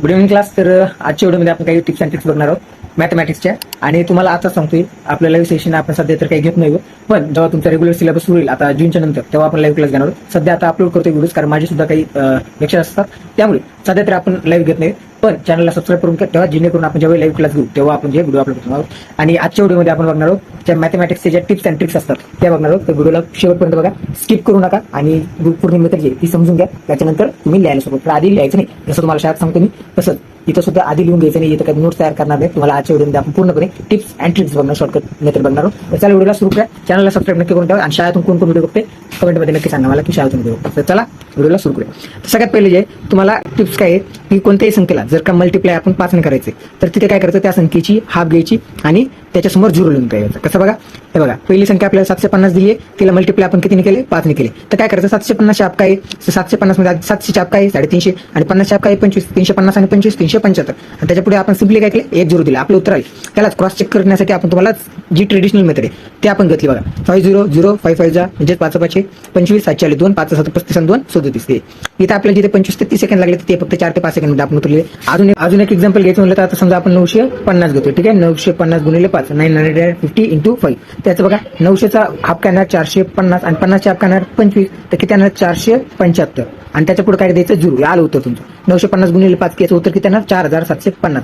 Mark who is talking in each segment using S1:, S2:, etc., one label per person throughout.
S1: Good evening class. तर आजच्या व्हिडिओमध्ये आपण काही टिप्स अँड ट्रिक्स बघणार आहोत मॅथमॅटिक्सच्या. आणि तुम्हाला आता सांगतोय आपल्या लाईव्ह सेशन आपण सध्या तर काही घेत नाही, पण जेव्हा तुमचा रेग्युलर सिलेबस सुरू होईल आता जूनच्या नंतर, तेव्हा आपण लाईव्ह क्लास घेणार आहोत. सध्या आता अपलोड करतोय व्हिडिओज, कारण माझे सुद्धा काही लेक्चर असतात, त्यामुळे सध्या तर आपण लाईव्ह घेत नाही. पण चॅनलला सबस्क्राईब करून ठेवा, जेणेकरून आपण जेव्हा लाईव्ह क्लास घेऊ तेव्हा आपण जे व्हिडिओ अपलोड करणार आहोत. आणि आजच्या व्हिडिओमध्ये आपण बघणार आहोत ज्या मॅथमॅटिक्सचे ज्या टिप्स अँड ट्रिक्स असतात त्या बघणार आहोत. तर व्हिडिओला शेवटपर्यंत बघा, स्किप करू नका. आणि पूर्ण मेथड जी ती समजून घ्या, त्याच्यानंतर तुम्ही लिहायला सुरुवात करा. आधी लिहायचं नाही, जसं तुम्हाला शाळेत सांगतो मी तसंच इथं सुद्धा आधी लिहून घ्यायचं नाही. इथं काही नोट्स तयार करणार नाही. तुम्हाला आजच्या व्हिडिओमध्ये आपण पूर्णपणे टिप्स अँड ट्रिक्स बघणार, शॉर्टकट मेथड बघणार आहोत. तर चला व्हिडिओला सुरू करा. चॅनलला सबस्क्राईब नक्की करून ठेवा. आणि शाळेतून कोण कोण व्हिडिओ बघते कमेंटमध्ये नक्की सांगा मला की शाळेतून व्हिडिओ बघतो. तर चला व्हिडिओला सुरू करूया. सगळ्यात पहिले जे तुम्हाला टिप्स काय आहे की कोणत्याही संख्येला जर का मल्टिप्लाय आपण 5 ने करायचे, तर तिथे काय करायचं, त्या संख्येची हाफ घ्यायची आणि त्याच्यासमोर 0 लिहून द्यायचं. कसं बघा, हे बघा, पहिली संख्या आपल्याला 750 दिली आहे, तिला मल्टिप्लाय आपण कितीने केले, 5 ने केले. तर काय करायचं, 750 च्या हाफ काय, 750 मध्ये 700 च्या हाफ काय, 350, आणि 50 च्या हाफ काय, 25, 350 आणि 25, 375. आणि त्याच्या पुढे आपण सिम्पली काय केले, 1 0 दिला. आपलं उत्तर आहे. त्यालाच क्रॉस चेक करण्यासाठी आपण तुम्हाला जी ट्रेडिशनल मेथड आहे ते आपण घेतली बघा. 5 0 0 5 5 जा म्हणजे 5 5 25, 7 4 2 5 7 35 आणि 2 37. इथं आपल्याला जिथे 25 ते 30 सेकंड लागले ते फक्त 4 ते 5 सेकंड मध्ये आपण उतरले. अजून एक एक्झाम्पल घ्यायचं म्हटलं तर आता समजा आपण 950 घेतो, ठीक आहे. 950 गुणिले 5, 950 इंटू 5. त्याचं बघा, 900चा हाफ काय येणार 450, आणि 50 चा हाफ काय येणार 25, तर किती येणार 475. आणि त्याच्या पुढे काय द्यायचं, 0. आलं उत्तर तुमचं. 950 गुणिले 5 याचं उत्तर किती येणार 4750.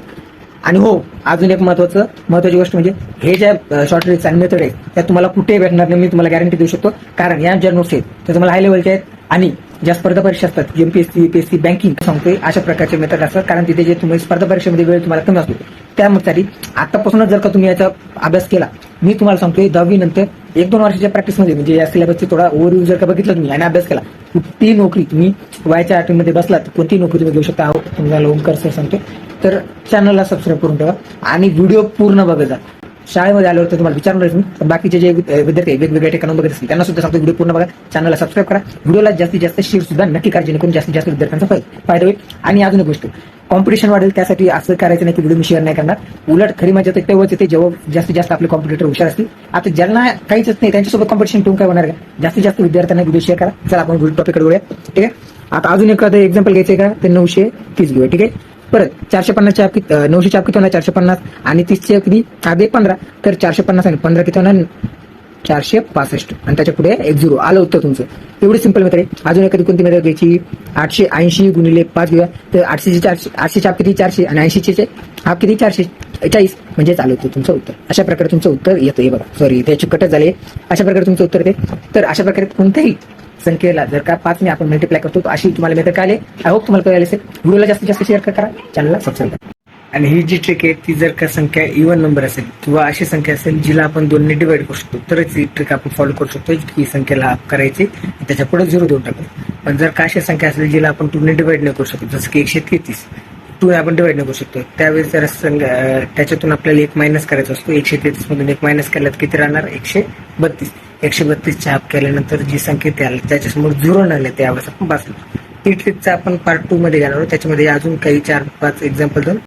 S1: आणि हो, अजून एक महत्वाची गोष्ट म्हणजे हे ज्या शॉर्ट ट्रिक्स आणि मेथड आहेत त्या तुम्हाला कुठे भेटणार नाही, मी तुम्हाला गॅरंटी देऊ शकतो. कारण या ज्या नोट्स आहेत त्या तुम्हाला हाय लेवलच्या आहेत, आणि ज्या स्पर्धा परीक्षा असतात एमपीएससी यूपीएससी बँकिंग सांगतोय अशा प्रकारचे मेथड असतात. कारण तिथे जे तुम्ही स्पर्धा परीक्षेमध्ये वेळ तुम्हाला कमी असतो, त्यासाठी आतापासूनच जर का तुम्ही याचा अभ्यास केला, मी तुम्हाला सांगतोय 10वी नंतर 1-2 वर्षाच्या प्रॅक्टिसमध्ये म्हणजे या सिलेबसची थोडा ओव्हरव्ह्यू जर का बघितलं तुम्ही आणि अभ्यास केला, कुठलीही नोकरी तुम्ही वयाच्या 8 मध्ये बसलात, कोणतीही नोकरी तुम्ही घेऊ शकता. आहोत तुम्हाला ओमकार सर सांगतो. तर चॅनलला सबस्क्राईब करून ठेवा आणि व्हिडिओ पूर्ण बघत जा. शाळेमध्ये आल्यावर तर तुम्हाला विचारणारच मी, तर बाकीचे जे विद्यार्थी वेगवेगळ्या ठिकाणी बघत असतील त्यांना सुद्धा सांगतो व्हिडिओ पूर्ण बघा, चॅनलला सबस्क्राईब करा, व्हिडिओला जास्तीत जास्त शेअर सुद्धा नक्की करा, जेणेकरून जास्तीत जास्त विद्यार्थ्यांचा फायदा होईल. आणि अजून एक गोष्ट, कॉम्पिटिशन वाढेल, त्यासाठी असं करायचं नाही की व्हिडिओ मी शेअर नाही करणार. उलट खरी मजा तेव्हाच येते जेव्हा जास्तीत जास्त आपले कॉम्पिटिटर हुशार असतील. आता ज्यांना काहीच नाही त्यांच्यासोबत कॉम्पिटिशन ठेवून काय होणार का. जास्तीत जास्त विद्यार्थ्यांना व्हिडिओ शेअर करा. चला आपण व्हिडिओ टॉपिककडे वळूया, ठीक आहे. आता अजून एखादं एक्झाम्पल घ्यायचंय का, ते 930 घेऊया, ठीक आहे. परत 450 च्या 900 च्या किती होणार 450, आणि 30 चे किती आधे 15, तर 450 आणि 15 किती होणार 465. आणि त्याच्या पुढे 1 0. आलं उत्तर तुमचं. एवढी सिंपल मेथड आहे. अजून एखादी कोणती मेथड घ्यायची, 880 गुणिले 5 घेऊया, तर 800 च्या किती 400, आणि 80 चे हाफ किती 440, म्हणजे आलं होतं तुमचं उत्तर. अशा प्रकारे तुमचं उत्तर येतं. हे बघा, सॉरी त्याची कटच झाली. अशा प्रकारे तुमचं उत्तर येते. तर अशा प्रकारे कोणत्याही संख्येला जर का 5 ने आपण मल्टिप्लाय करतो, तर अशी तुम्हाला मेथड कळाली. आय होप तुम्हाला कळाली असेल. व्हिडिओला जास्तीत जास्त शेअर करा, चॅनलला सबस्क्राईब करा. आणि ही जी ट्रिक आहे ती जर का संख्या इव्हन नंबर असेल किंवा अशी संख्या असेल जिला आपण 2 ने डिवाइड करू शकतो, तरच ही ट्रिक आपण फॉलो करू शकतो की संख्येला हाफ करायची त्याच्या पुढे 0 देऊन टाकायचं. पण जर का अशी संख्या असेल जिला आपण 2 ने डिवाइड नाही करू शकतो, जसं की 133, 2 आपण डिवाइड नाही करू शकतो, त्यावेळेस जर त्याच्यातून आपल्याला 1 मायनस करायचा असतो. 133 मधून 1 मायनस केला तर किती राहणार 132. 132 च्या हाफ केल्यानंतर जी संख्या त्याच्यासमोर 0 आले त्यावेळेस आपण बसलो. ही ट्रिकचा आपण पार्ट 2 मध्ये घेणार आहोत. त्याच्यामध्ये अजून काही 4-5 एक्झाम्पल देऊन